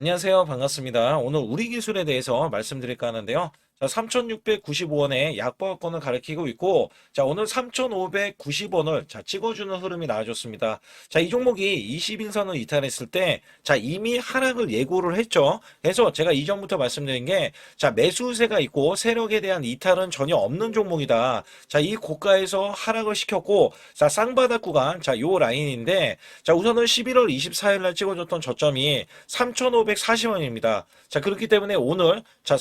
안녕하세요. 반갑습니다. 오늘 우리 기술에 대해서 말씀드릴까 하는데요. 자, 3,695원에 약보합권을 가리키고 있고, 자, 오늘 3,590원을 찍어주는 흐름이 나와줬습니다. 자, 이 종목이 20일선을 이탈했을 때, 자, 이미 하락을 예고를 했죠. 그래서 제가 이전부터 말씀드린 게, 자, 매수세가 있고 세력에 대한 이탈은 전혀 없는 종목이다. 자, 이 고가에서 하락을 시켰고, 자, 쌍바닥 구간, 자, 요 라인인데, 자, 우선은 11월 24일 날 찍어줬던 저점이 3,540원입니다. 자, 그렇기 때문에 오늘, 자,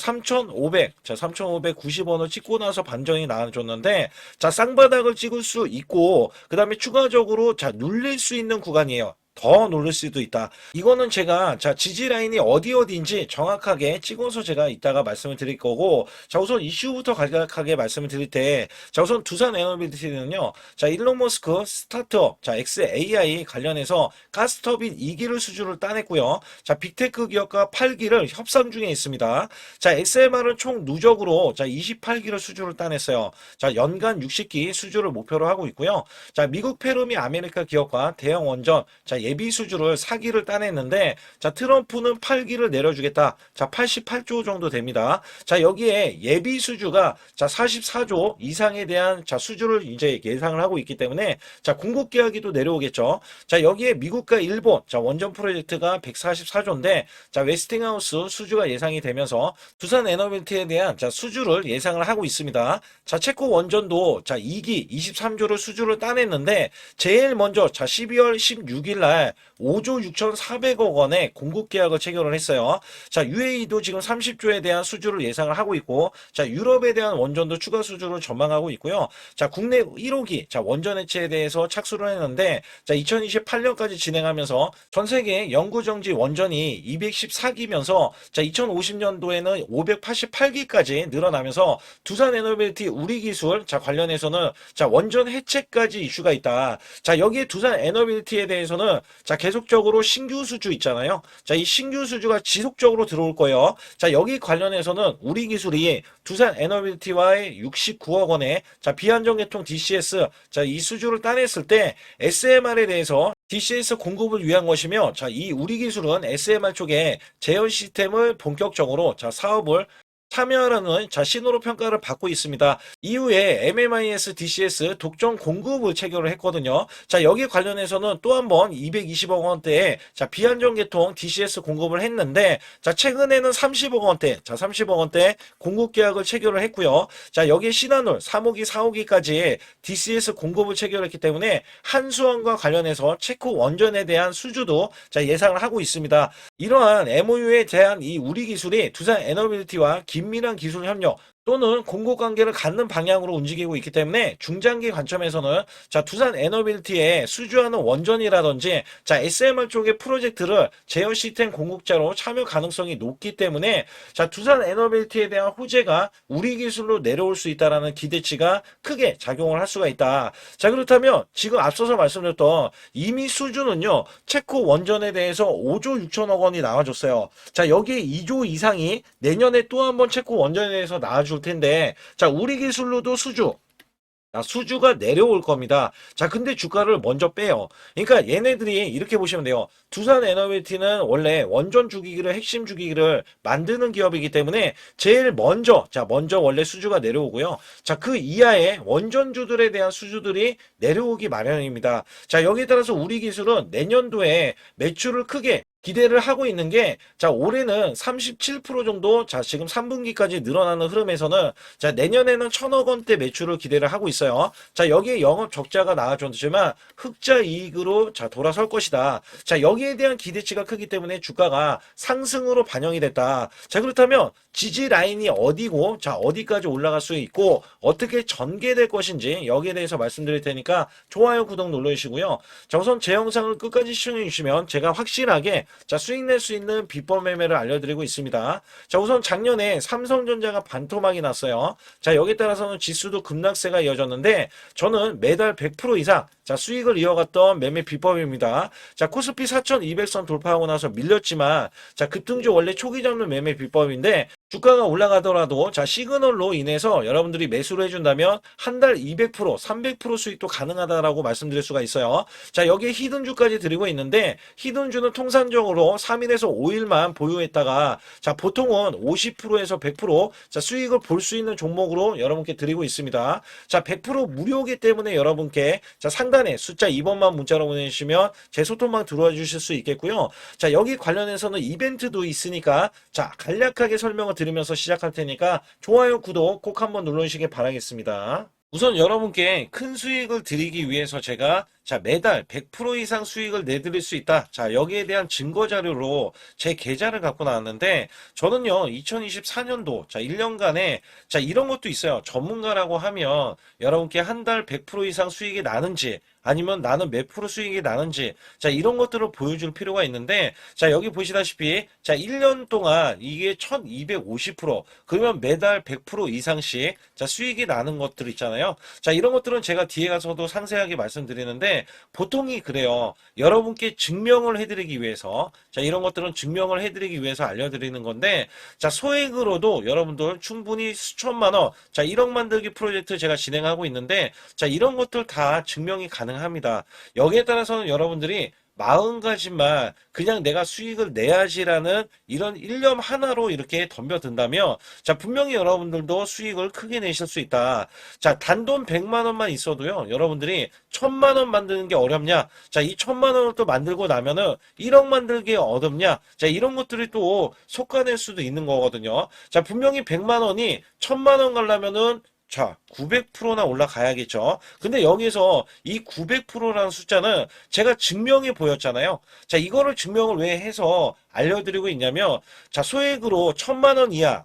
3,590원을 찍고 나서 반전이 나와줬는데, 자, 쌍바닥을 찍을 수 있고, 그 다음에 추가적으로, 자, 눌릴 수 있는 구간이에요. 더 누를 수도 있다. 이거는 제가 지지 라인이 어디인지 정확하게 찍어서 제가 이따가 말씀을 드릴 거고, 자, 우선 이슈부터 간략하게 말씀을 드릴 때, 자, 우선 두산 에너빌리티는요, 자, 일론 머스크 스타트업, 자, XAI 관련해서 가스터빈 2기를 수주를 따냈고요. 자, 빅테크 기업과 8기를 협상 중에 있습니다. 자, SMR은 총 누적으로 28기를 수주를 따냈어요. 자, 연간 60기 수주를 목표로 하고 있고요. 자, 미국 페루미 아메리카 기업과 대형 원전, 자, 예비 수주를 4기를 따냈는데, 자, 트럼프는 8기를 내려주겠다. 자, 88조 정도 됩니다. 자, 여기에 예비 수주가 44조 이상에 대한 수주를 이제 예상을 하고 있기 때문에, 자, 궁극 계약이 또 내려오겠죠. 자, 여기에 미국과 일본, 자, 원전 프로젝트가 144조인데, 자, 웨스팅하우스 수주가 예상이 되면서 두산 에너빌티에 대한 수주를 예상을 하고 있습니다. 자, 체코 원전도 2기 23조를 수주를 따냈는데, 제일 먼저 12월 16일 날 5조 6,400억 원의 공급 계약을 체결을 했어요. 자, UAE도 지금 30조에 대한 수주를 예상을 하고 있고, 자, 유럽에 대한 원전도 추가 수주를 전망하고 있고요. 자, 국내 1호기 원전 해체에 대해서 착수를 했는데, 자, 2028년까지 진행하면서 전 세계 영구정지 원전이 214기면서 자, 2050년도에는 588기까지 늘어나면서 두산 에너빌티 우리 기술 관련해서는 원전 해체까지 이슈가 있다. 자, 여기에 두산 에너빌티에 대해서는 계속적으로 신규 수주 있잖아요. 자, 이 신규 수주가 지속적으로 들어올 거예요. 자, 여기 관련해서는 우리 기술이 두산 에너빌티와의 69억 원의 비안정계통 DCS 이 수주를 따냈을 때 SMR에 대해서 DCS 공급을 위한 것이며, 자, 이 우리 기술은 SMR 쪽에 제어 시스템을 본격적으로 사업을 참여하라는 신호로 평가를 받고 있습니다. 이후에 MMIS DCS 독점 공급을 체결을 했거든요. 자, 여기 관련해서는 또 한 번 220억 원대의 비안정계통 DCS 공급을 했는데, 자, 최근에는 30억 원대, 30억 원대 공급 계약을 체결을 했고요. 자, 여기에 신한울 3호기, 4호기까지 DCS 공급을 체결했기 때문에 한수원과 관련해서 체코 원전에 대한 수주도 예상을 하고 있습니다. 이러한 MOU에 대한 이 우리 기술이 두산 에너빌리티와 긴밀한 기술 협력 또는 공급 관계를 갖는 방향으로 움직이고 있기 때문에 중장기 관점에서는 두산 에너빌티에 수주하는 원전이라든지 SMR 쪽의 프로젝트를 제어 시스템 공급자로 참여 가능성이 높기 때문에 두산 에너빌티에 대한 호재가 우리 기술로 내려올 수 있다라는 기대치가 크게 작용을 할 수가 있다. 자, 그렇다면 지금 앞서서 말씀드렸던 이미 수주는요, 체코 원전에 대해서 5조 6천억 원이 나와줬어요. 자, 여기에 2조 이상이 내년에 또 한 번 체코 원전에 대해서 나와줄 텐데, 자, 우리 기술로도 수주가 내려올 겁니다. 자, 근데 주가를 먼저 빼요. 그러니까 얘네들이 이렇게 보시면 돼요. 두산 에너빌티는 원래 원전 주기기를, 핵심 주기기를 만드는 기업이기 때문에 제일 먼저, 먼저 원래 수주가 내려오고요. 자, 그 이하의 원전주들에 대한 수주들이 내려오기 마련입니다. 자, 여기에 따라서 우리 기술은 내년도에 매출을 크게 기대를 하고 있는 게, 올해는 37% 정도, 지금 3분기까지 늘어나는 흐름에서는, 내년에는 1,000억 원대 매출을 기대를 하고 있어요. 자, 여기에 영업 적자가 나와줬지만, 흑자 이익으로, 돌아설 것이다. 자, 여기에 대한 기대치가 크기 때문에 주가가 상승으로 반영이 됐다. 자, 그렇다면, 지지 라인이 어디고, 어디까지 올라갈 수 있고, 어떻게 전개될 것인지, 여기에 대해서 말씀드릴 테니까, 좋아요, 구독 눌러주시고요. 자, 우선 제 영상을 끝까지 시청해주시면, 제가 확실하게 수익 낼 수 있는 비법 매매를 알려드리고 있습니다. 자, 우선 작년에 삼성전자가 반토막이 났어요. 자, 여기에 따라서는 지수도 급락세가 이어졌는데, 저는 매달 100% 이상 자, 수익을 이어갔던 매매 비법입니다. 자, 코스피 4,200선 돌파하고 나서 밀렸지만, 자, 급등주 원래 초기 잡는 매매 비법인데, 주가가 올라가더라도, 자, 시그널로 인해서 여러분들이 매수를 해준다면, 한 달 200%, 300% 수익도 가능하다라고 말씀드릴 수가 있어요. 자, 여기에 히든주까지 드리고 있는데, 히든주는 통상적으로 3일에서 5일만 보유했다가, 자, 보통은 50%에서 100%, 자, 수익을 볼 수 있는 종목으로 여러분께 드리고 있습니다. 자, 100% 무료이기 때문에 여러분께, 자, 상단에 숫자 2번만 문자로 보내주시면 제 소통방 들어와 주실 수 있겠고요. 자, 여기 관련해서는 이벤트도 있으니까, 자, 간략하게 설명을 드리면서 시작할 테니까 좋아요, 구독 꼭 한번 눌러주시길 바라겠습니다. 우선 여러분께 큰 수익을 드리기 위해서 제가 자, 매달 100% 이상 수익을 내드릴 수 있다. 자, 여기에 대한 증거 자료로 제 계좌를 갖고 나왔는데, 저는요, 2024년도, 자, 1년간에, 자, 이런 것도 있어요. 전문가라고 하면 여러분께 한 달 100% 이상 수익이 나는지, 아니면 나는 몇 프로 수익이 나는지, 자, 이런 것들을 보여줄 필요가 있는데, 자, 여기 보시다시피, 자, 1년 동안 이게 1250%, 그러면 매달 100% 이상씩, 자, 수익이 나는 것들 있잖아요. 자, 이런 것들은 제가 뒤에 가서도 상세하게 말씀드리는데, 보통이 그래요. 여러분께 증명을 해드리기 위해서, 자, 이런 것들은 증명을 해드리기 위해서 알려드리는 건데, 자, 소액으로도 여러분들 충분히 수천만 원, 자, 1억 만들기 프로젝트 제가 진행하고 있는데, 자, 이런 것들 다 증명이 가능합니다. 여기에 따라서는 여러분들이 마음가짐만 그냥 내가 수익을 내야지라는 이런 일념 하나로 이렇게 덤벼든다면, 자, 분명히 여러분들도 수익을 크게 내실 수 있다. 자, 단돈 100만 원만 있어도요, 여러분들이 1000만 원 만드는 게 어렵냐? 자, 이 1000만 원을 또 만들고 나면은 1억 만들기 어렵냐? 자, 이런 것들이 또 속아낼 수도 있는 거거든요. 자, 분명히 100만 원이 1000만 원 가려면은 자, 900%나 올라가야겠죠. 근데 여기서 이 900%라는 숫자는 제가 증명해 보였잖아요. 자, 이거를 증명을 왜 해서 알려드리고 있냐면, 자, 소액으로 1000만 원 이하,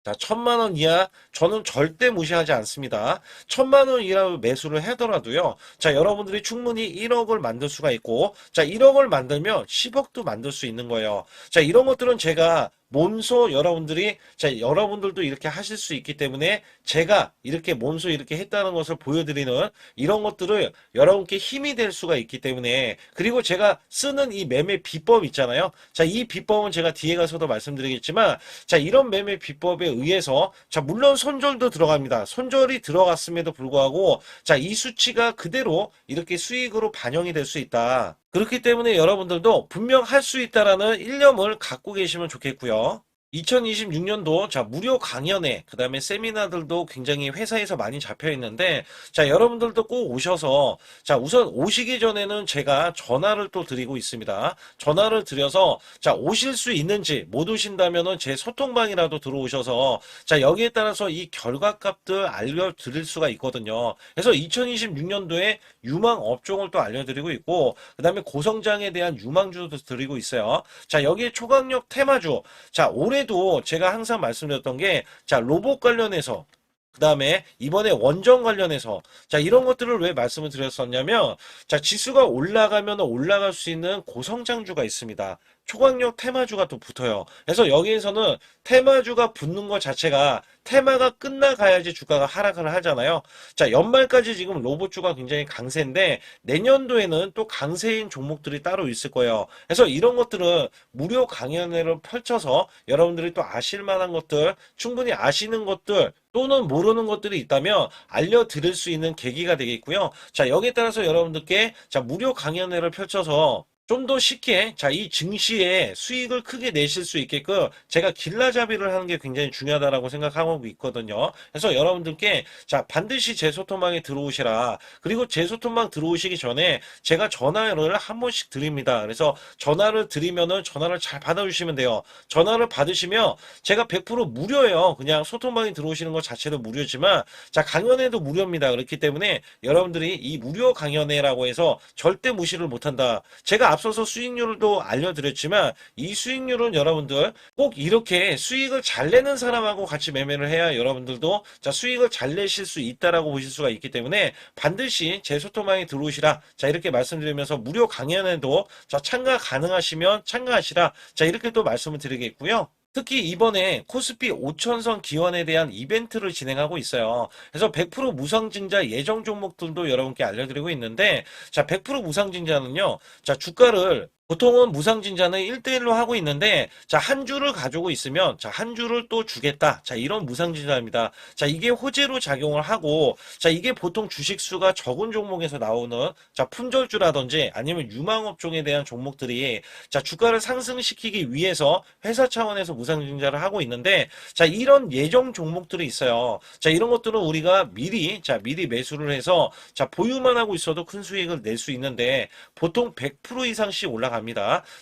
자, 1000만 원 이하 저는 절대 무시하지 않습니다. 1000만 원 이하 매수를 하더라도요. 자, 여러분들이 충분히 1억을 만들 수가 있고, 자, 1억을 만들면 10억도 만들 수 있는 거예요. 자, 이런 것들은 제가 몸소 여러분들이, 자, 여러분들도 이렇게 하실 수 있기 때문에 제가 이렇게 몸소 이렇게 했다는 것을 보여드리는 이런 것들을 여러분께 힘이 될 수가 있기 때문에, 그리고 제가 쓰는 이 매매 비법 있잖아요. 자, 이 비법은 제가 뒤에 가서도 말씀드리겠지만, 자, 이런 매매 비법에 의해서, 자, 물론 손절도 들어갑니다. 손절이 들어갔음에도 불구하고, 자, 이 수치가 그대로 이렇게 수익으로 반영이 될 수 있다. 그렇기 때문에 여러분들도 분명 할 수 있다라는 일념을 갖고 계시면 좋겠고요. 2026년도 자, 무료 강연회, 그 다음에 세미나들도 굉장히 회사에서 많이 잡혀 있는데, 자, 여러분들도 꼭 오셔서, 자, 우선 오시기 전에는 제가 전화를 또 드리고 있습니다. 전화를 드려서, 자, 오실 수 있는지, 못 오신다면은 제 소통방이라도 들어오셔서, 자, 여기에 따라서 이 결과값들 알려드릴 수가 있거든요. 그래서 2026년도에 유망 업종을 또 알려드리고 있고, 그 다음에 고성장에 대한 유망주도 드리고 있어요. 자, 여기에 초강력 테마주, 자, 올해도 제가 항상 말씀드렸던 게, 자, 로봇 관련해서, 그 다음에 이번에 원전 관련해서, 자, 이런 것들을 왜 말씀을 드렸었냐면, 자, 지수가 올라가면 올라갈 수 있는 고성장주가 있습니다. 초강력 테마주가 또 붙어요. 그래서 여기에서는 테마주가 붙는 것 자체가, 테마가 끝나가야지 주가가 하락을 하잖아요. 자, 연말까지 지금 로봇주가 굉장히 강세인데, 내년도에는 또 강세인 종목들이 따로 있을 거예요. 그래서 이런 것들은 무료 강연회를 펼쳐서 여러분들이 또 아실 만한 것들, 충분히 아시는 것들, 또는 모르는 것들이 있다면 알려드릴 수 있는 계기가 되겠고요. 자, 여기에 따라서 여러분들께, 자, 무료 강연회를 펼쳐서 좀 더 쉽게, 자, 이 증시에 수익을 크게 내실 수 있게끔 제가 길라잡이를 하는 게 굉장히 중요하다라고 생각하고 있거든요. 그래서 여러분들께, 자, 반드시 제 소통방에 들어오시라. 그리고 제 소통방 들어오시기 전에 제가 전화를 한 번씩 드립니다. 그래서 전화를 드리면은 전화를 잘 받아주시면 돼요. 전화를 받으시면 제가 100% 무료예요. 그냥 소통방에 들어오시는 것 자체도 무료지만, 자, 강연회도 무료입니다. 그렇기 때문에 여러분들이 이 무료 강연회라고 해서 절대 무시를 못한다. 제가 앞서서 수익률도 알려드렸지만, 이 수익률은 여러분들 꼭 이렇게 수익을 잘 내는 사람하고 같이 매매를 해야 여러분들도, 자, 수익을 잘 내실 수 있다라고 보실 수가 있기 때문에 반드시 제 소통방에 들어오시라. 자, 이렇게 말씀드리면서 무료 강연에도, 자, 참가 가능하시면 참가하시라. 자, 이렇게 또 말씀을 드리겠고요. 특히 이번에 코스피 5천선 기원에 대한 이벤트를 진행하고 있어요. 그래서 100% 무상증자 예정 종목들도 여러분께 알려드리고 있는데, 자, 100% 무상증자는요, 자, 주가를 보통은 무상증자는 1대1로 하고 있는데, 자, 한 주를 가지고 있으면, 자, 한 주를 또 주겠다. 자, 이런 무상증자입니다. 자, 이게 호재로 작용을 하고, 자, 이게 보통 주식수가 적은 종목에서 나오는, 자, 품절주라든지 아니면 유망업종에 대한 종목들이, 자, 주가를 상승시키기 위해서 회사 차원에서 무상증자를 하고 있는데, 자, 이런 예정 종목들이 있어요. 자, 이런 것들은 우리가 미리 매수를 해서, 자, 보유만 하고 있어도 큰 수익을 낼 수 있는데, 보통 100% 이상씩 올라갑니다.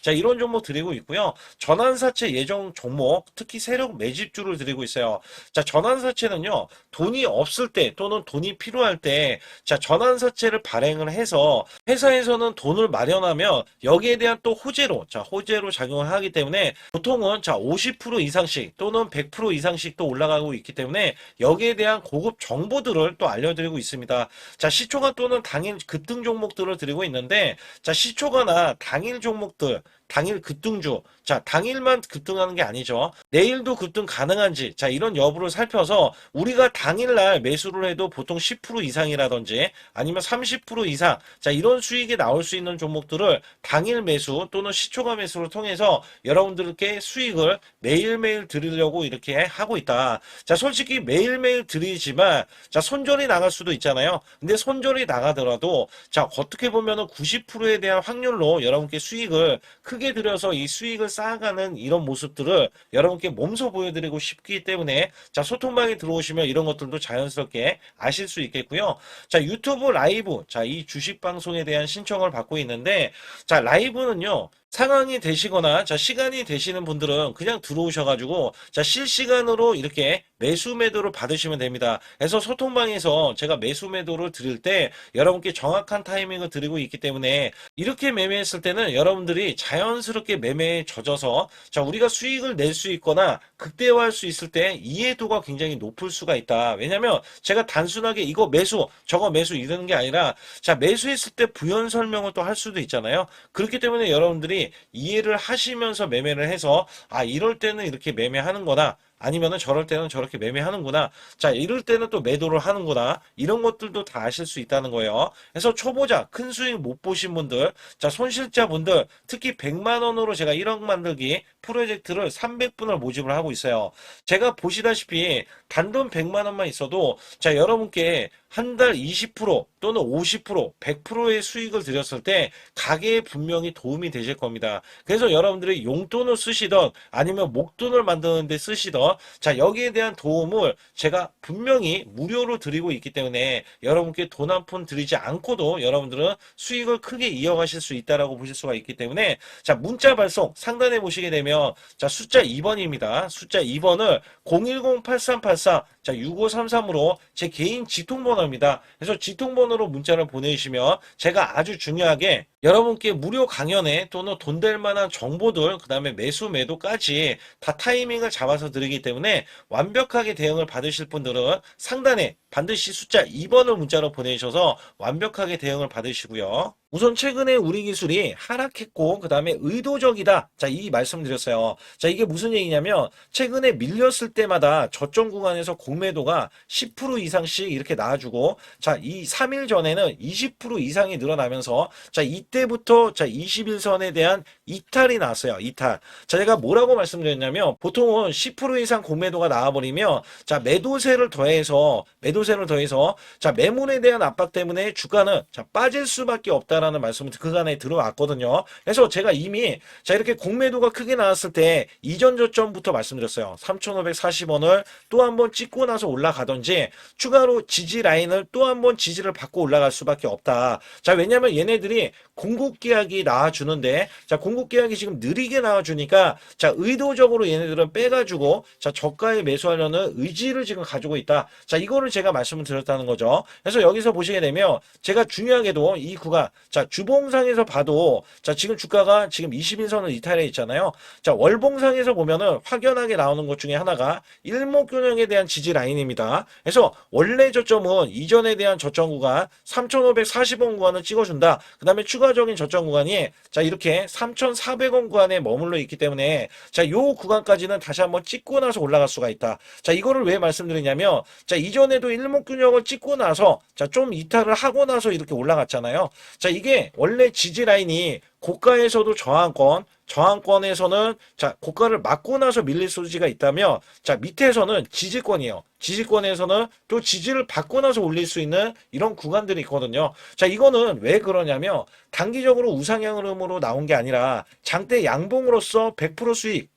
자, 이런 종목 드리고 있고요. 전환사채 예정 종목, 특히 세력 매집주를 드리고 있어요. 자, 전환사채는요, 돈이 없을 때 또는 돈이 필요할 때, 자, 전환사채를 발행을 해서 회사에서는 돈을 마련하면 여기에 대한 또 호재로, 자, 호재로 작용을 하기 때문에 보통은 자, 50% 이상씩 또는 100% 이상씩 또 올라가고 있기 때문에 여기에 대한 고급 정보들을 또 알려드리고 있습니다. 자, 시초가 또는 당일 급등 종목들을 드리고 있는데, 자, 시초가나 당일 종목들, 당일 급등주, 자, 당일만 급등하는 게 아니죠. 내일도 급등 가능한지, 자, 이런 여부를 살펴서 우리가 당일날 매수를 해도 보통 10% 이상이라든지 아니면 30% 이상, 자, 이런 수익이 나올 수 있는 종목들을 당일 매수 또는 시초가 매수를 통해서 여러분들께 수익을 매일매일 드리려고 이렇게 하고 있다. 자, 솔직히 매일매일 드리지만, 자, 손절이 나갈 수도 있잖아요. 근데 손절이 나가더라도, 자, 어떻게 보면은 90%에 대한 확률로 여러분께 수익을 크게 들여서 이 수익을 쌓아가는 이런 모습들을 여러분께 몸소 보여드리고 싶기 때문에, 자, 소통방에 들어오시면 이런 것들도 자연스럽게 아실 수 있겠고요. 자, 유튜브 라이브, 자, 이 주식 방송에 대한 신청을 받고 있는데, 자, 라이브는요, 상황이 되시거나, 자, 시간이 되시는 분들은 그냥 들어오셔가지고, 자, 실시간으로 이렇게 매수 매도를 받으시면 됩니다. 그래서 소통방에서 제가 매수 매도를 드릴 때 여러분께 정확한 타이밍을 드리고 있기 때문에 이렇게 매매했을 때는 여러분들이 자연스럽게 매매에 젖어서, 자, 우리가 수익을 낼 수 있거나 극대화할 수 있을 때 이해도가 굉장히 높을 수가 있다. 왜냐면 제가 단순하게 이거 매수, 저거 매수 이러는 게 아니라, 자, 매수했을 때 부연 설명을 또 할 수도 있잖아요. 그렇기 때문에 여러분들이 이해를 하시면서 매매를 해서, 아, 이럴 때는 이렇게 매매하는 거나 아니면은 저럴 때는 저렇게 매매하는구나. 자, 이럴 때는 또 매도를 하는구나. 이런 것들도 다 아실 수 있다는 거예요. 그래서 초보자, 큰 수익 못 보신 분들, 자, 손실자분들, 특히 100만 원으로 제가 1억 만들기 프로젝트를 300분을 모집을 하고 있어요. 제가 보시다시피 단돈 100만 원만 있어도, 자, 여러분께 한 달 20% 또는 50%, 100%의 수익을 드렸을 때 가게에 분명히 도움이 되실 겁니다. 그래서 여러분들이 용돈을 쓰시던 아니면 목돈을 만드는 데 쓰시던, 자, 여기에 대한 도움을 제가 분명히 무료로 드리고 있기 때문에 여러분께 돈 한 푼 드리지 않고도 여러분들은 수익을 크게 이어가실 수 있다라고 보실 수가 있기 때문에, 자, 문자 발송 상단에 보시게 되면, 자, 숫자 2번입니다. 숫자 2번을 010-8384, 자, 6533으로 제 개인 직통번호입니다. 그래서 직통번호로 문자를 보내주시면 제가 아주 중요하게 여러분께 무료 강연에 또는 돈 될 만한 정보들, 그 다음에 매수 매도까지 다 타이밍을 잡아서 드리기 때문에 완벽하게 대응을 받으실 분들은 상단에 반드시 숫자 2번을 문자로 보내주셔서 완벽하게 대응을 받으시고요. 우선 최근에 우리 기술이 하락했고 그 다음에 의도적이다. 자, 이 말씀드렸어요. 자, 이게 무슨 얘기냐면 최근에 밀렸을 때마다 저점 구간에서 공매도가 10% 이상씩 이렇게 나와주고, 자, 이 3일 전에는 20% 이상이 늘어나면서, 자, 이때부터 자, 21선에 대한 이탈이 나왔어요. 이탈. 자, 제가 뭐라고 말씀드렸냐면 보통은 10% 이상 공매도가 나와버리면, 자, 매도세를 더해서 자, 매물에 대한 압박 때문에 주가는, 자, 빠질 수밖에 없다라는 말씀을 그간에 들어왔거든요. 그래서 제가 이미, 자, 이렇게 공매도가 크게 나왔을 때 이전 저점부터 말씀드렸어요. 3,540원을 또 한번 찍고 나서 올라가든지 추가로 지지 라인을 또 한번 지지를 받고 올라갈 수밖에 없다. 자, 왜냐면 얘네들이 공급계약이 나와주는데, 자, 공급계약이 지금 느리게 나와주니까, 자, 의도적으로 얘네들은 빼가지고, 자, 저가에 매수하려는 의지를 지금 가지고 있다. 자, 이거를 제가 말씀을 드렸다는 거죠. 그래서 여기서 보시게 되면 제가 중요하게도 이 구간, 자, 주봉상에서 봐도, 자, 지금 주가가 지금 21선을 이탈해 있잖아요. 자, 월봉상에서 보면은 확연하게 나오는 것 중에 하나가 일목균형에 대한 지지 라인입니다. 그래서 원래 저점은 이전에 대한 저점 구간 3,540원 구간을 찍어준다. 그 다음에 추가적인 저점 구간이, 자, 이렇게 3 3,400원 구간에 머물러 있기 때문에 자, 요 구간까지는 다시 한번 찍고 나서 올라갈 수가 있다. 자, 이거를 왜 말씀드리냐면 자, 이전에도 일목균형을 찍고 나서 자, 좀 이탈을 하고 나서 이렇게 올라갔잖아요. 자, 이게 원래 지지 라인이 고가에서도 저항권에서는 자, 고가를 맞고 나서 밀릴 소지가 있다면 자, 밑에서는 지지권이에요. 지지권에서는 또 지지를 받고 나서 올릴 수 있는 이런 구간들이 있거든요. 자, 이거는 왜 그러냐면 단기적으로 우상향 흐름으로 나온 게 아니라 장대 양봉으로서 100% 수익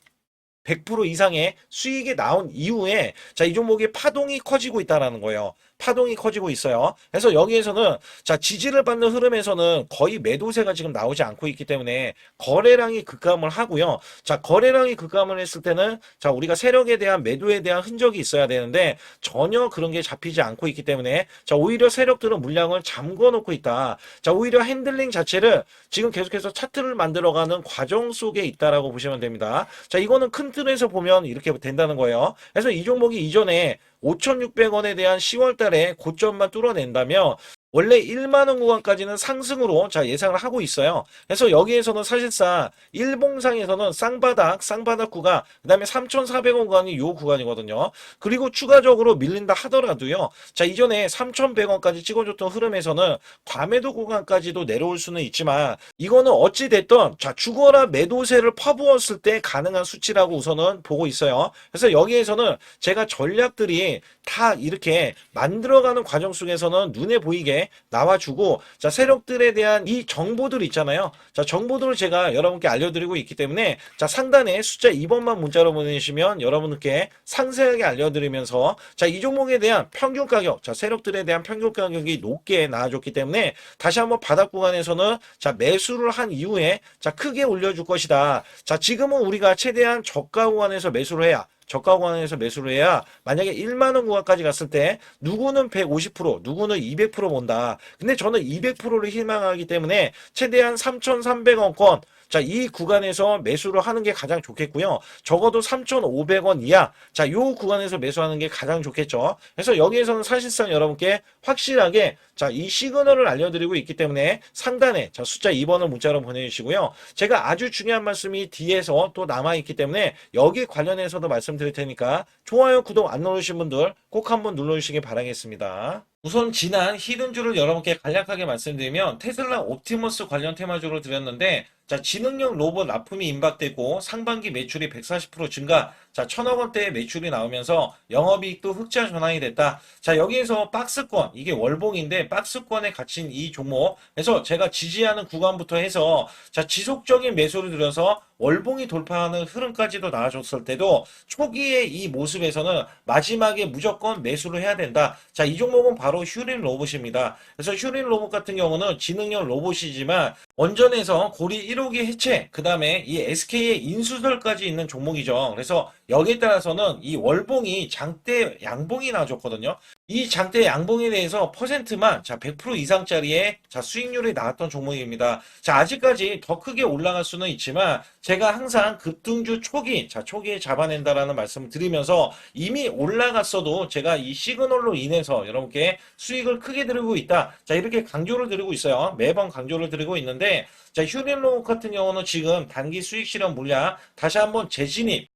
100% 이상의 수익이 나온 이후에 자, 이 종목의 파동이 커지고 있다라는 거예요. 파동이 커지고 있어요. 그래서 여기에서는 자, 지지를 받는 흐름에서는 거의 매도세가 지금 나오지 않고 있기 때문에 거래량이 급감을 하고요. 자, 거래량이 급감을 했을 때는 자, 우리가 세력에 대한 매도에 대한 흔적이 있어야 되는데 전혀 그런 게 잡히지 않고 있기 때문에 자, 오히려 세력들은 물량을 잠궈 놓고 있다. 자, 오히려 핸들링 자체를 지금 계속해서 차트를 만들어가는 과정 속에 있다라고 보시면 됩니다. 자, 이거는 큰 틀에서 보면 이렇게 된다는 거예요. 그래서 이 종목이 이전에 5,600원에 대한 10월 달에 고점만 뚫어낸다면 원래 1만원 구간까지는 상승으로 자, 예상을 하고 있어요. 그래서 여기에서는 사실상 일봉상에서는 쌍바닥 구간, 그 다음에 3,400원 구간이 요 구간이거든요. 그리고 추가적으로 밀린다 하더라도요. 자, 이전에 3,100원까지 찍어줬던 흐름에서는 과매도 구간까지도 내려올 수는 있지만 이거는 어찌됐든 자, 죽어라 매도세를 퍼부었을 때 가능한 수치라고 우선은 보고 있어요. 그래서 여기에서는 제가 전략들이 다 이렇게 만들어가는 과정 속에서는 눈에 보이게 나와주고 자, 세력들에 대한 이 정보들 있잖아요. 자, 정보들을 제가 여러분께 알려드리고 있기 때문에 자, 상단에 숫자 2번만 문자로 보내주시면 여러분께 상세하게 알려드리면서 자, 이 종목에 대한 평균 가격, 자, 세력들에 대한 평균 가격이 높게 나와줬기 때문에 다시 한번 바닥 구간에서는 자, 매수를 한 이후에 자, 크게 올려줄 것이다. 자, 지금은 우리가 최대한 저가 구간에서 매수를 해야 저가 구간에서 매수를 해야 만약에 1만원 구간까지 갔을 때 누구는 150%, 누구는 200% 본다. 근데 저는 200%를 희망하기 때문에 최대한 3,300원권 자, 이 구간에서 매수를 하는 게 가장 좋겠고요. 적어도 3,500원 이하. 자, 요 구간에서 매수하는 게 가장 좋겠죠. 그래서 여기에서는 사실상 여러분께 확실하게 자, 이 시그널을 알려드리고 있기 때문에 상단에 자, 숫자 2번을 문자로 보내주시고요. 제가 아주 중요한 말씀이 뒤에서 또 남아있기 때문에 여기 관련해서도 말씀드릴 테니까 좋아요, 구독 안 누르신 분들 꼭 한번 눌러주시기 바라겠습니다. 우선 지난 히든주를 여러분께 간략하게 말씀드리면 테슬라 옵티머스 관련 테마주로 드렸는데 자, 지능형 로봇 납품이 임박되고 상반기 매출이 140% 증가, 자, 1,000억 원대의 매출이 나오면서 영업이익도 흑자 전환이 됐다. 자, 여기에서 박스권, 이게 월봉인데 박스권에 갇힌 이 종목, 그래서 제가 지지하는 구간부터 해서 자, 지속적인 매수를 들여서 월봉이 돌파하는 흐름까지도 나와줬을 때도 초기의 이 모습에서는 마지막에 무조건 매수를 해야 된다. 자, 이 종목은 바로 휴린 로봇입니다. 그래서 휴린 로봇 같은 경우는 지능형 로봇이지만 원전에서 고리 1호기 해체, 그 다음에 이 SK의 인수설까지 있는 종목이죠. 그래서 여기에 따라서는 이 월봉이 장대 양봉이 나와줬거든요. 이 장대 양봉에 대해서 퍼센트만 자, 100% 이상짜리의 자, 수익률이 나왔던 종목입니다. 자, 아직까지 더 크게 올라갈 수는 있지만 제가 항상 급등주 초기, 자, 초기에 잡아낸다라는 말씀을 드리면서 이미 올라갔어도 제가 이 시그널로 인해서 여러분께 수익을 크게 드리고 있다. 자, 이렇게 강조를 드리고 있어요. 매번 강조를 드리고 있는데 자, 휴린로봇 같은 경우는 지금 단기 수익 실현 물량 다시 한번 재진입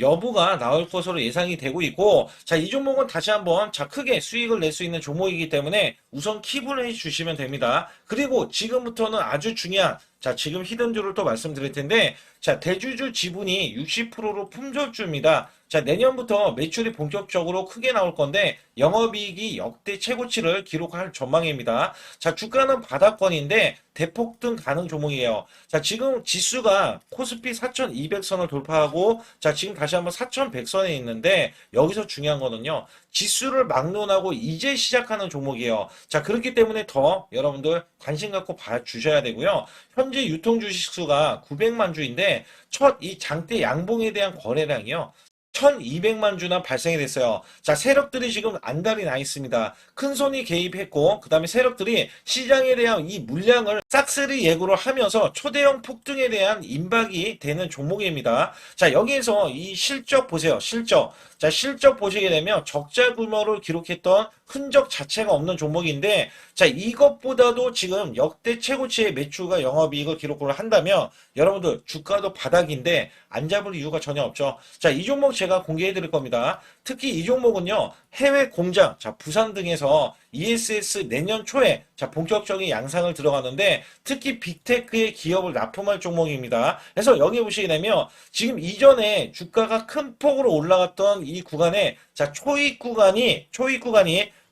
여부가 나올 것으로 예상이 되고 있고 자, 이 종목은 다시 한번 자, 크게 수익을 낼 수 있는 종목이기 때문에 우선 킵을 해 주시면 됩니다. 그리고 지금부터는 아주 중요한 자, 지금 히든주를 또 말씀드릴 텐데 자, 대주주 지분이 60%로 품절주입니다. 자, 내년부터 매출이 본격적으로 크게 나올 건데 영업이익이 역대 최고치를 기록할 전망입니다. 자, 주가는 바닥권인데 대폭등 가능 종목이에요. 자, 지금 지수가 코스피 4,200선을 돌파하고 자, 지금 다시 한번 4,100선에 있는데 여기서 중요한 거는요. 지수를 막론하고 이제 시작하는 종목이에요. 자, 그렇기 때문에 더 여러분들 관심 갖고 봐주셔야 되고요. 현재 유통 주식 수가 900만 주인데 첫 이 장대 양봉에 대한 거래량이요. 1,200만 주나 발생이 됐어요. 자, 세력들이 지금 안달이 나 있습니다. 큰 손이 개입했고, 그 다음에 세력들이 시장에 대한 이 물량을 싹쓸이 예고를 하면서 초대형 폭등에 대한 임박이 되는 종목입니다. 자, 여기에서 이 실적 보세요. 실적. 자, 실적 보시게 되면 적자 규모를 기록했던 흔적 자체가 없는 종목인데, 자, 이것보다도 지금 역대 최고치의 매출과 영업이익을 기록을 한다면 여러분들 주가도 바닥인데 안 잡을 이유가 전혀 없죠. 자, 이 종목 제가 공개해 드릴 겁니다. 특히 이 종목은요, 해외 공장, 자, 부산 등에서 ESS 내년 초에 자, 본격적인 양상을 들어가는데 특히 빅테크의 기업을 납품할 종목입니다. 그래서 여기 보시게 되면 지금 이전에 주가가 큰 폭으로 올라갔던 이 구간에 자, 초입 구간이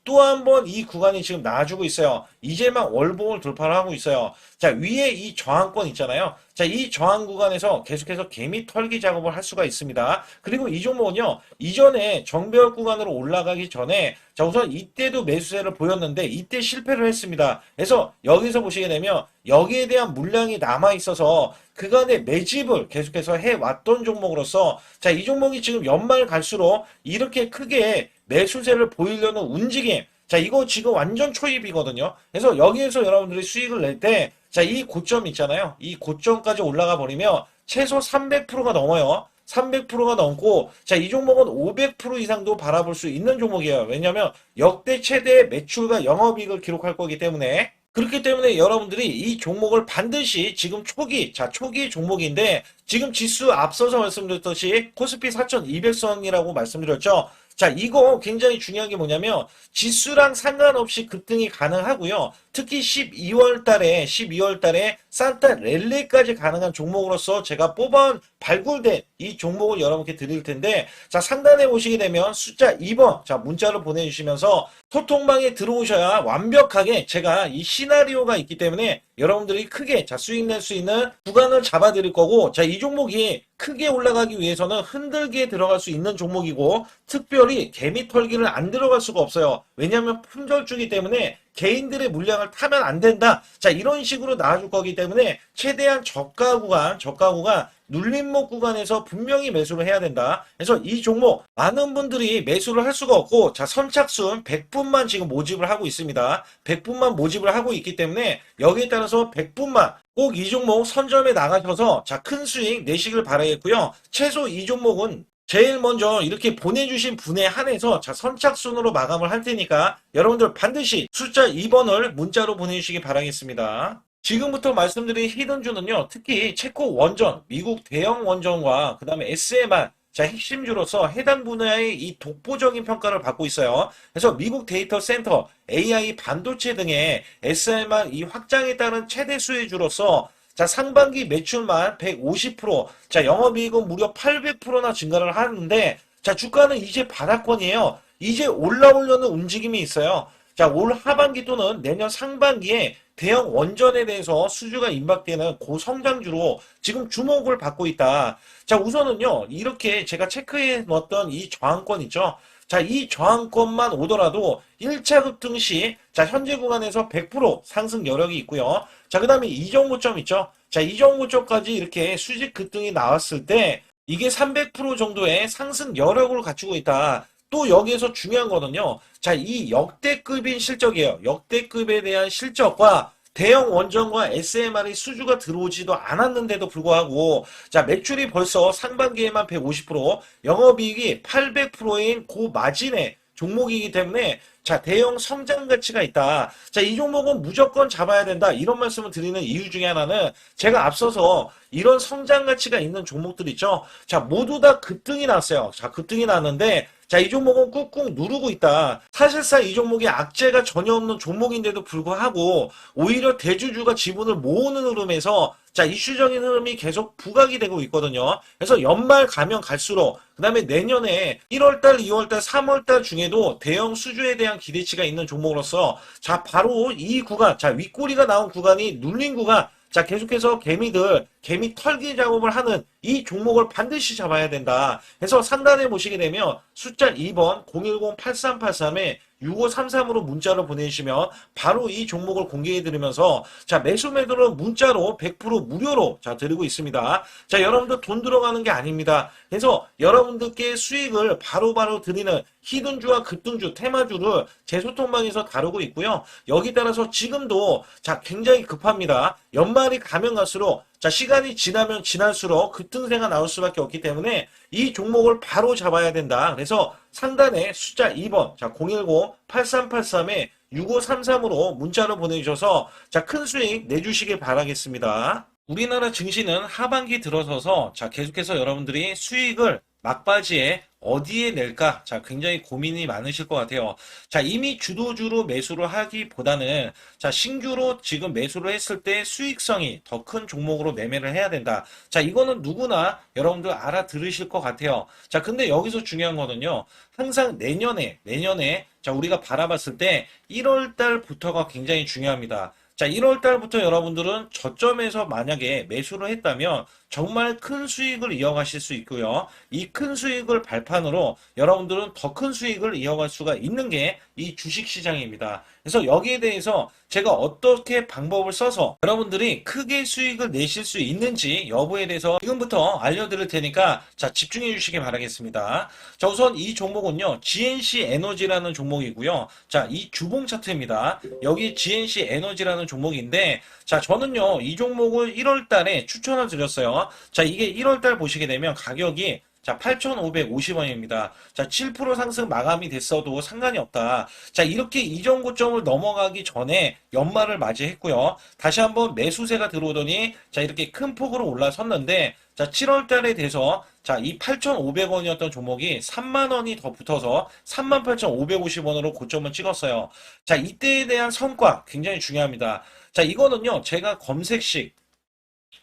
또 한 번 이 구간이 지금 나와주고 있어요. 이제만 월봉을 돌파를 하고 있어요. 자, 위에 이 저항권 있잖아요. 자, 이 저항 구간에서 계속해서 개미 털기 작업을 할 수가 있습니다. 그리고 이 종목은요, 이전에 정배열 구간으로 올라가기 전에 자, 우선 이때도 매수세를 보였는데 이때 실패를 했습니다. 그래서 여기서 보시게 되면 여기에 대한 물량이 남아 있어서 그간의 매집을 계속해서 해왔던 종목으로서 자, 이 종목이 지금 연말 갈수록 이렇게 크게 매수세를 보이려는 움직임, 자, 이거 지금 완전 초입이거든요. 그래서 여기에서 여러분들이 수익을 낼 때, 자, 이 고점 있잖아요. 이 고점까지 올라가 버리면 최소 300%가 넘어요. 300%가 넘고, 자, 이 종목은 500% 이상도 바라볼 수 있는 종목이에요. 왜냐면 역대 최대 매출과 영업이익을 기록할 거기 때문에. 그렇기 때문에 여러분들이 이 종목을 반드시 지금 초기, 자, 초기 종목인데, 지금 지수 앞서서 말씀드렸듯이 코스피 4200선이라고 말씀드렸죠. 자, 이거 굉장히 중요한 게 뭐냐면 지수랑 상관없이 급등이 가능하고요. 특히 12월 달에 산타 랠리까지 가능한 종목으로서 제가 발굴된 이 종목을 여러분께 드릴 텐데, 자, 상단에 보시게 되면 숫자 2번, 자, 문자를 보내주시면서 소통방에 들어오셔야 완벽하게 제가 이 시나리오가 있기 때문에 여러분들이 크게 자, 수익 낼 수 있는 구간을 잡아 드릴 거고, 자, 이 종목이 크게 올라가기 위해서는 흔들기에 들어갈 수 있는 종목이고, 특별히 개미 털기를 안 들어갈 수가 없어요. 왜냐하면 품절주기 때문에 개인들의 물량을 타면 안 된다. 자, 이런 식으로 나와줄 거기 때문에 최대한 저가 구간 눌림목 구간에서 분명히 매수를 해야 된다. 그래서 이 종목 많은 분들이 매수를 할 수가 없고, 자, 선착순 100분만 지금 모집을 하고 있습니다. 100분만 모집을 하고 있기 때문에 여기에 따라서 100분만 꼭 이 종목 선점에 나가셔서 자, 큰 수익 내시길 바라겠고요. 최소 이 종목은 제일 먼저 이렇게 보내주신 분에 한해서 자, 선착순으로 마감을 할 테니까 여러분들 반드시 숫자 2번을 문자로 보내주시기 바라겠습니다. 지금부터 말씀드린 히든주는요, 특히 체코 원전, 미국 대형 원전과 그 다음에 SMR, 자, 핵심주로서 해당 분야의 이 독보적인 평가를 받고 있어요. 그래서 미국 데이터 센터, AI 반도체 등의 SMR 이 확장에 따른 최대 수혜주로서 자, 상반기 매출만 150%, 자, 영업이익은 무려 800%나 증가를 하는데, 자, 주가는 이제 바닥권이에요. 이제 올라오려는 움직임이 있어요. 자, 올 하반기 또는 내년 상반기에 대형 원전에 대해서 수주가 임박되는 고성장주로 지금 주목을 받고 있다. 자, 우선은요, 이렇게 제가 체크해 놓았던 이 저항권 있죠. 자, 이 저항권만 오더라도 1차 급등 시, 자, 현재 구간에서 100% 상승 여력이 있고요. 자, 그 다음에 이정고점 있죠. 자, 이정고점까지 이렇게 수직 급등이 나왔을 때, 이게 300% 정도의 상승 여력을 갖추고 있다. 또 여기에서 중요한 거는요. 자, 이 역대급인 실적이에요. 역대급에 대한 실적과 대형 원전과 SMR이 수주가 들어오지도 않았는데도 불구하고 자, 매출이 벌써 상반기에만 150%, 영업이익이 800%인 고마진의 종목이기 때문에 자, 대형 성장 가치가 있다. 자, 이 종목은 무조건 잡아야 된다. 이런 말씀을 드리는 이유 중에 하나는 제가 앞서서 이런 성장 가치가 있는 종목들 있죠. 자, 모두 다 급등이 났어요. 자, 급등이 났는데 자, 이 종목은 꾹꾹 누르고 있다. 사실상 이 종목이 악재가 전혀 없는 종목인데도 불구하고 오히려 대주주가 지분을 모으는 흐름에서 자, 이슈적인 흐름이 계속 부각이 되고 있거든요. 그래서 연말 가면 갈수록 그 다음에 내년에 1월달, 2월달, 3월달 중에도 대형 수주에 대한 기대치가 있는 종목으로서 자, 바로 이 구간, 자, 윗꼬리가 나온 구간이 눌린 구간, 자, 계속해서 개미 털기 작업을 하는 이 종목을 반드시 잡아야 된다. 그래서 상단에 보시게 되면 숫자 2번 010-8383에 6533으로 문자를 보내주시면 바로 이 종목을 공개해 드리면서 자, 매수 매도는 문자로 100% 무료로 자, 드리고 있습니다. 자, 여러분들 돈 들어가는 게 아닙니다. 그래서 여러분들께 수익을 바로바로 드리는 히든주와 급등주, 테마주를 제 소통방에서 다루고 있고요. 여기 따라서 지금도 자, 굉장히 급합니다. 연말이 가면 갈수록 자, 시간이 지나면 지날수록 급등세가 나올 수밖에 없기 때문에 이 종목을 바로 잡아야 된다. 그래서 상단에 숫자 2번, 자, 010-8383에 6533으로 문자로 보내주셔서 자, 큰 수익 내주시길 바라겠습니다. 우리나라 증시는 하반기 들어서서 자, 계속해서 여러분들이 수익을 막바지에 어디에 낼까? 자, 굉장히 고민이 많으실 것 같아요. 자, 이미 주도주로 매수를 하기보다는 자, 신규로 지금 매수를 했을 때 수익성이 더 큰 종목으로 매매를 해야 된다. 자, 이거는 누구나 여러분들 알아들으실 것 같아요. 자, 근데 여기서 중요한 거는요. 항상 내년에 자, 우리가 바라봤을 때 1월 달부터가 굉장히 중요합니다. 자, 1월 달부터 여러분들은 저점에서 만약에 매수를 했다면 정말 큰 수익을 이어가실 수 있고요. 이 큰 수익을 발판으로 여러분들은 더 큰 수익을 이어갈 수가 있는 게 이 주식시장입니다. 그래서 여기에 대해서 제가 어떻게 방법을 써서 여러분들이 크게 수익을 내실 수 있는지 여부에 대해서 지금부터 알려드릴 테니까 자, 집중해 주시기 바라겠습니다. 자, 우선 이 종목은요, GNC 에너지라는 종목이고요. 자, 이 주봉 차트입니다. 여기 GNC 에너지라는 종목인데 자, 저는요, 이 종목을 1월 달에 추천을 드렸어요. 자, 이게 1월 달 보시게 되면 가격이 자, 8,550원입니다. 자, 7% 상승 마감이 됐어도 상관이 없다. 자, 이렇게 이전 고점을 넘어가기 전에 연말을 맞이했고요. 다시 한번 매수세가 들어오더니 자, 이렇게 큰 폭으로 올라섰는데 자, 7월 달에 돼서 자, 이 8,500원이었던 종목이 3만 원이 더 붙어서 38,550원으로 고점을 찍었어요. 자, 이때에 대한 성과 굉장히 중요합니다. 자, 이거는요, 제가 검색식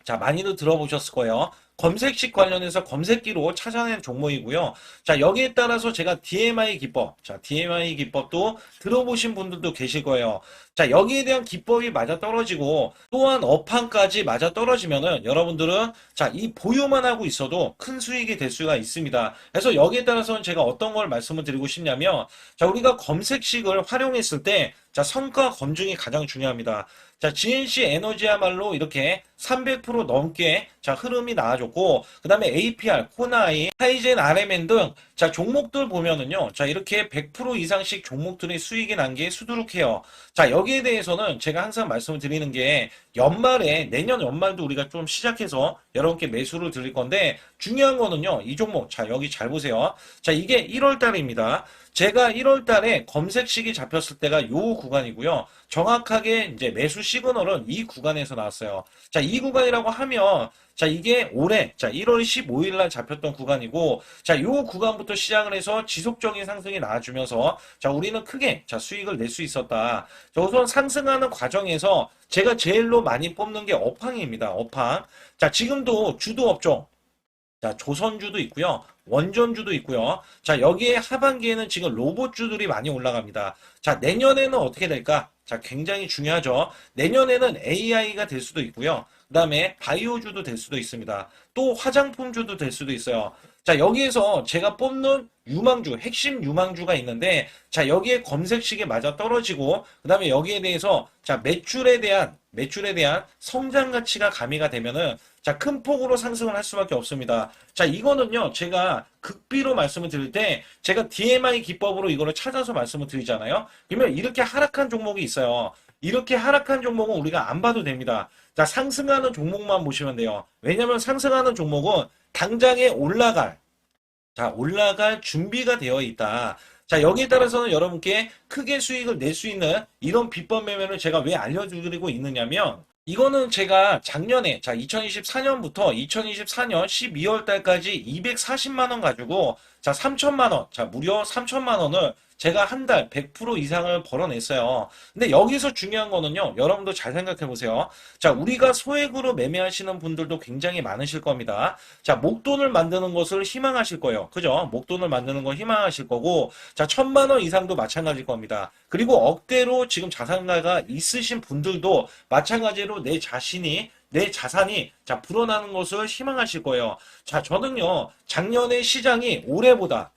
자, 많이들 들어보셨을 거예요. 검색식 관련해서 검색기로 찾아낸 종목이고요. 자, 여기에 따라서 제가 DMI 기법, 자, DMI 기법도 들어보신 분들도 계실 거예요. 자, 여기에 대한 기법이 맞아 떨어지고 또한 업황까지 맞아 떨어지면은 여러분들은 자, 이 보유만 하고 있어도 큰 수익이 될 수가 있습니다. 그래서 여기에 따라서는 제가 어떤 걸 말씀을 드리고 싶냐면 자, 우리가 검색식을 활용했을 때 자, 성과 검증이 가장 중요합니다. 자, GNC 에너지야말로 이렇게 300% 넘게 자, 흐름이 나와줬고, 그 다음에 APR, 코나이, 하이젠, RMN 등 자, 종목들 보면은요, 자, 이렇게 100% 이상씩 종목들의 수익이 난 게 수두룩해요. 자, 여기에 대해서는 제가 항상 말씀을 드리는 게 연말에, 내년 연말도 우리가 좀 시작해서 여러분께 매수를 드릴 건데, 중요한 거는요, 이 종목, 자, 여기 잘 보세요. 자, 이게 1월 달입니다. 제가 1월 달에 검색식이 잡혔을 때가 요 구간이고요. 정확하게 이제 매수 시그널은 이 구간에서 나왔어요. 자, 이 구간이라고 하면 자, 이게 올해 자, 1월 15일 날 잡혔던 구간이고 자, 요 구간부터 시작을 해서 지속적인 상승이 나와주면서 자, 우리는 크게 자, 수익을 낼 수 있었다. 자, 우선 상승하는 과정에서 제가 제일로 많이 뽑는 게 업황입니다. 업황. 자, 지금도 주도 업종 자, 조선주도 있고요. 원전주도 있고요. 자, 여기에 하반기에는 지금 로봇주들이 많이 올라갑니다. 자, 내년에는 어떻게 될까? 자, 굉장히 중요하죠. 내년에는 AI가 될 수도 있고요. 그 다음에 바이오주도 될 수도 있습니다. 또 화장품주도 될 수도 있어요. 자, 여기에서 제가 뽑는 유망주, 핵심 유망주가 있는데, 자, 여기에 검색식에 맞아 떨어지고, 그 다음에 여기에 대해서, 자, 매출에 대한 성장 가치가 가미가 되면은, 자, 큰 폭으로 상승을 할 수밖에 없습니다. 자, 이거는요, 제가 극비로 말씀을 드릴 때, 제가 DMI 기법으로 이거를 찾아서 말씀을 드리잖아요. 그러면 이렇게 하락한 종목이 있어요. 이렇게 하락한 종목은 우리가 안 봐도 됩니다. 자, 상승하는 종목만 보시면 돼요. 왜냐면 상승하는 종목은 당장에 올라갈 준비가 되어 있다. 자, 여기에 따라서는 여러분께 크게 수익을 낼 수 있는 이런 비법 매매를 제가 왜 알려드리고 있느냐면, 이거는 제가 작년에, 자, 2024년부터 2024년 12월 달까지 240만 원 가지고, 자, 3천만 원, 자, 무려 3천만 원을 제가 한 달 100% 이상을 벌어냈어요. 근데 여기서 중요한 거는요, 여러분도 잘 생각해 보세요. 자, 우리가 소액으로 매매하시는 분들도 굉장히 많으실 겁니다. 자, 목돈을 만드는 것을 희망하실 거예요. 그죠? 목돈을 만드는 걸 희망하실 거고, 자, 1,000만 원 이상도 마찬가지일 겁니다. 그리고 억대로 지금 자산가가 있으신 분들도 마찬가지로 내 자산이 자, 불어나는 것을 희망하실 거예요. 자, 저는요, 작년에 시장이 올해보다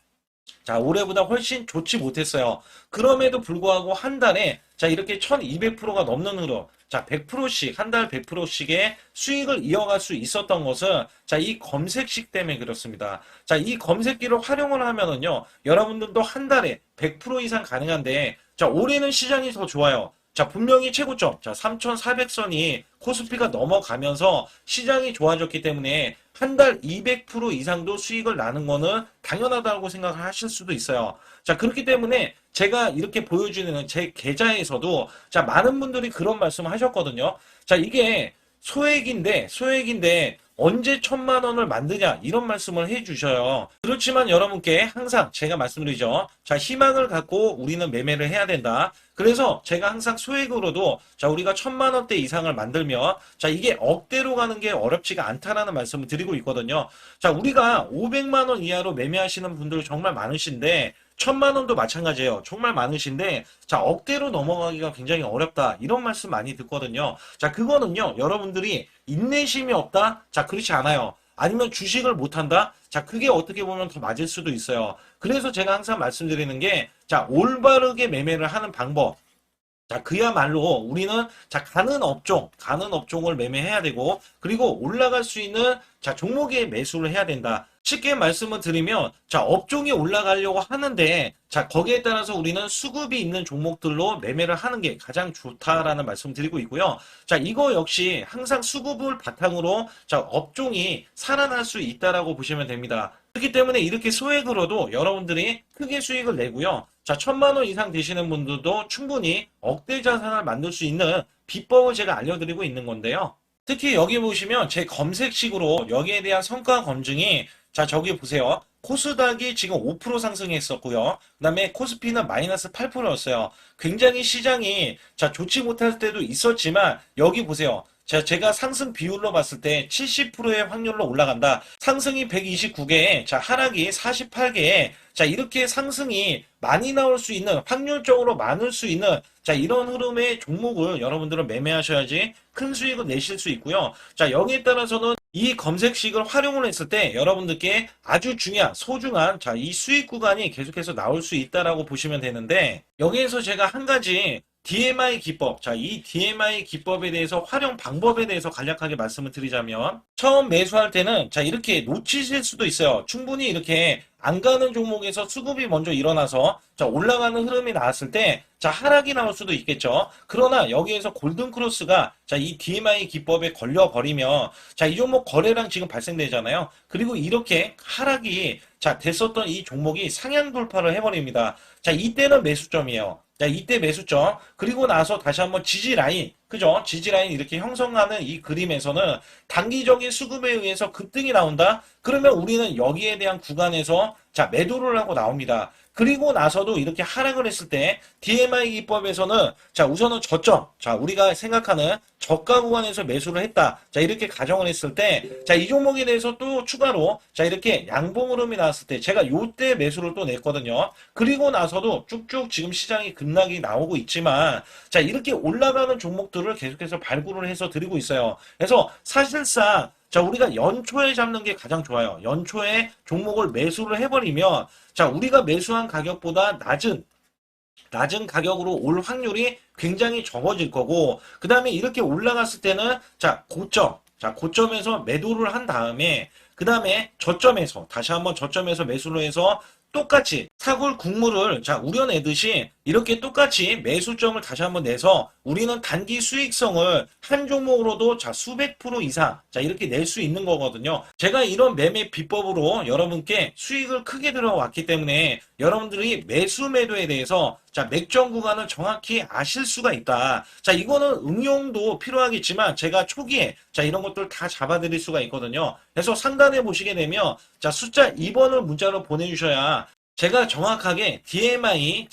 자, 올해보다 훨씬 좋지 못했어요. 그럼에도 불구하고 한 달에 자, 이렇게 1200%가 넘는 흐름. 자, 100%씩, 한 달 100%씩의 수익을 이어갈 수 있었던 것은 자, 이 검색식 때문에 그렇습니다. 자, 이 검색기를 활용을 하면은요, 여러분들도 한 달에 100% 이상 가능한데, 자, 올해는 시장이 더 좋아요. 자, 분명히 최고점, 자, 3,400선이 코스피가 넘어가면서 시장이 좋아졌기 때문에 한 달 200% 이상도 수익을 나는 거는 당연하다고 생각을 하실 수도 있어요. 자, 그렇기 때문에 제가 이렇게 보여주는 제 계좌에서도 자, 많은 분들이 그런 말씀을 하셨거든요. 자, 이게 소액인데 언제 1,000만 원을 만드냐 이런 말씀을 해주셔요. 그렇지만 여러분께 항상 제가 말씀드리죠. 자, 희망을 갖고 우리는 매매를 해야 된다. 그래서 제가 항상 소액으로도 자, 우리가 1,000만 원대 이상을 만들면 자, 이게 억대로 가는 게 어렵지가 않다라는 말씀을 드리고 있거든요. 자, 우리가 500만 원 이하로 매매하시는 분들 정말 많으신데 1,000만 원도 마찬가지예요. 정말 많으신데 자, 억대로 넘어가기가 굉장히 어렵다. 이런 말씀 많이 듣거든요. 자, 그거는요. 여러분들이 인내심이 없다? 자, 그렇지 않아요. 아니면 주식을 못한다? 자, 그게 어떻게 보면 더 맞을 수도 있어요. 그래서 제가 항상 말씀드리는 게 자, 올바르게 매매를 하는 방법. 자, 그야말로 우리는 자, 가는 업종을 매매해야 되고, 그리고 올라갈 수 있는 자, 종목에 매수를 해야 된다. 쉽게 말씀을 드리면, 자, 업종이 올라가려고 하는데, 자, 거기에 따라서 우리는 수급이 있는 종목들로 매매를 하는 게 가장 좋다라는 말씀 드리고 있고요. 자, 이거 역시 항상 수급을 바탕으로 자, 업종이 살아날 수 있다라고 보시면 됩니다. 그렇기 때문에 이렇게 소액으로도 여러분들이 크게 수익을 내고요. 자, 1,000만 원 이상 되시는 분들도 충분히 억대 자산을 만들 수 있는 비법을 제가 알려드리고 있는 건데요. 특히 여기 보시면 제 검색식으로 여기에 대한 성과 검증이 자, 저기 보세요. 코스닥이 지금 5% 상승했었고요. 그 다음에 코스피는 마이너스 8%였어요. 굉장히 시장이 자, 좋지 못할 때도 있었지만 여기 보세요. 자, 제가 상승 비율로 봤을 때 70%의 확률로 올라간다. 상승이 129개에, 자, 하락이 48개에, 자, 이렇게 상승이 많이 나올 수 있는, 확률적으로 많을 수 있는, 자, 이런 흐름의 종목을 여러분들은 매매하셔야지 큰 수익을 내실 수 있고요. 자, 여기에 따라서는 이 검색식을 활용을 했을 때 여러분들께 아주 중요한, 소중한, 자, 이 수익 구간이 계속해서 나올 수 있다라고 보시면 되는데, 여기에서 제가 한 가지 DMI 기법. 자, 이 DMI 기법에 대해서 활용 방법에 대해서 간략하게 말씀을 드리자면 처음 매수할 때는 자, 이렇게 놓치실 수도 있어요. 충분히 이렇게 안 가는 종목에서 수급이 먼저 일어나서 자, 올라가는 흐름이 나왔을 때 자, 하락이 나올 수도 있겠죠. 그러나 여기에서 골든 크로스가 자, 이 DMI 기법에 걸려 버리면 자, 이 종목 거래량 지금 발생되잖아요. 그리고 이렇게 하락이 자, 됐었던 이 종목이 상향 돌파를 해버립니다. 자, 이때는 매수점이에요. 자, 이때 매수점. 그리고 나서 다시 한번 지지 라인. 그죠? 지지 라인 이렇게 형성하는 이 그림에서는 단기적인 수급에 의해서 급등이 나온다? 그러면 우리는 여기에 대한 구간에서 자, 매도를 하고 나옵니다. 그리고 나서도 이렇게 하락을 했을 때 DMI 기법에서는 자, 우선은 저점. 자, 우리가 생각하는 저가 구간에서 매수를 했다. 자, 이렇게 가정을 했을 때 자, 이 종목에 대해서 또 추가로 자, 이렇게 양봉 흐름이 나왔을 때 제가 요때 매수를 또 냈거든요. 그리고 나서도 쭉쭉 지금 시장이 급락이 나오고 있지만 자, 이렇게 올라가는 종목들을 계속해서 발굴을 해서 드리고 있어요. 그래서 사실상 자, 우리가 연초에 잡는 게 가장 좋아요. 연초에 종목을 매수를 해버리면 자, 우리가 매수한 가격보다 낮은 가격으로 올 확률이 굉장히 적어질 거고, 그 다음에 이렇게 올라갔을 때는 자, 고점에서 매도를 한 다음에 그 다음에 저점에서 다시 한번 저점에서 매수를 해서 똑같이 사골 국물을 자, 우려내듯이 이렇게 똑같이 매수점을 다시 한번 내서 우리는 단기 수익성을 한 종목으로도 자, 수백 프로 이상 자, 이렇게 낼 수 있는 거거든요. 제가 이런 매매 비법으로 여러분께 수익을 크게 들어왔기 때문에 여러분들이 매수 매도에 대해서 자, 맥점 구간을 정확히 아실 수가 있다. 자, 이거는 응용도 필요하겠지만 제가 초기에 자, 이런 것들 다 잡아드릴 수가 있거든요. 그래서 상단에 보시게 되면 자, 숫자 2번을 문자로 보내주셔야 제가 정확하게 DMI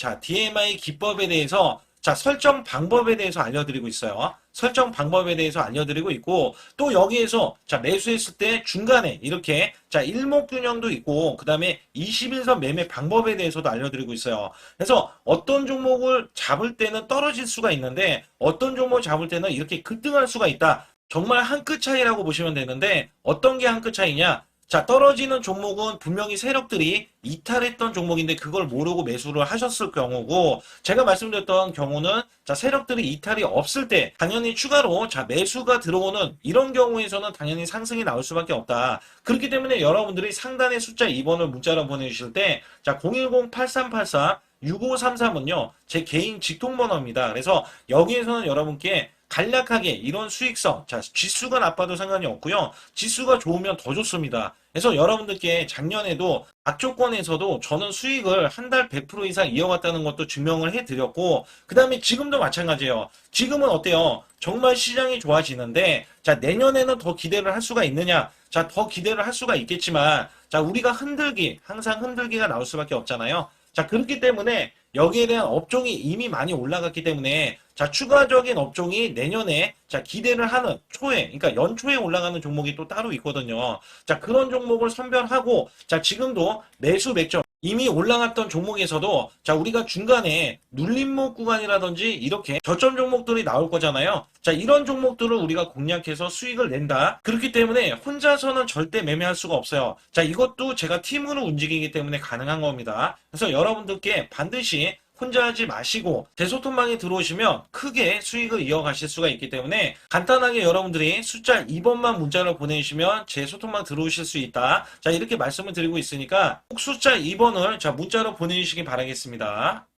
기법에 대해서 자, 설정 방법에 대해서 알려드리고 있어요. 설정 방법에 대해서 알려드리고 있고, 또 여기에서 자, 매수했을 때 중간에 이렇게 자, 일목균형도 있고, 그 다음에 21선 매매 방법에 대해서도 알려드리고 있어요. 그래서 어떤 종목을 잡을 때는 떨어질 수가 있는데, 어떤 종목을 잡을 때는 이렇게 급등할 수가 있다. 정말 한 끗 차이라고 보시면 되는데, 어떤 게 한 끗 차이냐? 자, 떨어지는 종목은 분명히 세력들이 이탈했던 종목인데 그걸 모르고 매수를 하셨을 경우고, 제가 말씀드렸던 경우는 자, 세력들이 이탈이 없을 때 당연히 추가로 자, 매수가 들어오는 이런 경우에서는 당연히 상승이 나올 수밖에 없다. 그렇기 때문에 여러분들이 상단의 숫자 2번을 문자로 보내주실 때 자, 010-8384 6533은요, 제 개인 직통번호입니다. 그래서 여기에서는 여러분께 간략하게 이런 수익성, 자, 지수가 나빠도 상관이 없고요. 지수가 좋으면 더 좋습니다. 그래서 여러분들께 작년에도 악조건에서도 저는 수익을 한 달 100% 이상 이어갔다는 것도 증명을 해드렸고, 그 다음에 지금도 마찬가지예요. 지금은 어때요? 정말 시장이 좋아지는데, 자, 내년에는 더 기대를 할 수가 있느냐? 자, 더 기대를 할 수가 있겠지만, 자, 우리가 항상 흔들기가 나올 수밖에 없잖아요. 자, 그렇기 때문에 여기에 대한 업종이 이미 많이 올라갔기 때문에 자, 추가적인 업종이 내년에 자, 기대를 하는 초에, 그러니까 연초에 올라가는 종목이 또 따로 있거든요. 자, 그런 종목을 선별하고 자, 지금도 매수 맥점 이미 올라갔던 종목에서도 자, 우리가 중간에 눌림목 구간이라든지 이렇게 저점 종목들이 나올 거잖아요. 자, 이런 종목들을 우리가 공략해서 수익을 낸다. 그렇기 때문에 혼자서는 절대 매매할 수가 없어요. 자, 이것도 제가 팀으로 움직이기 때문에 가능한 겁니다. 그래서 여러분들께 반드시 혼자 하지 마시고 제 소통방에 들어오시면 크게 수익을 이어가실 수가 있기 때문에 간단하게 여러분들이 숫자 2번만 문자로 보내주시면 제 소통방 들어오실 수 있다. 자, 이렇게 말씀을 드리고 있으니까 꼭 숫자 2번을 자, 문자로 보내주시기 바라겠습니다.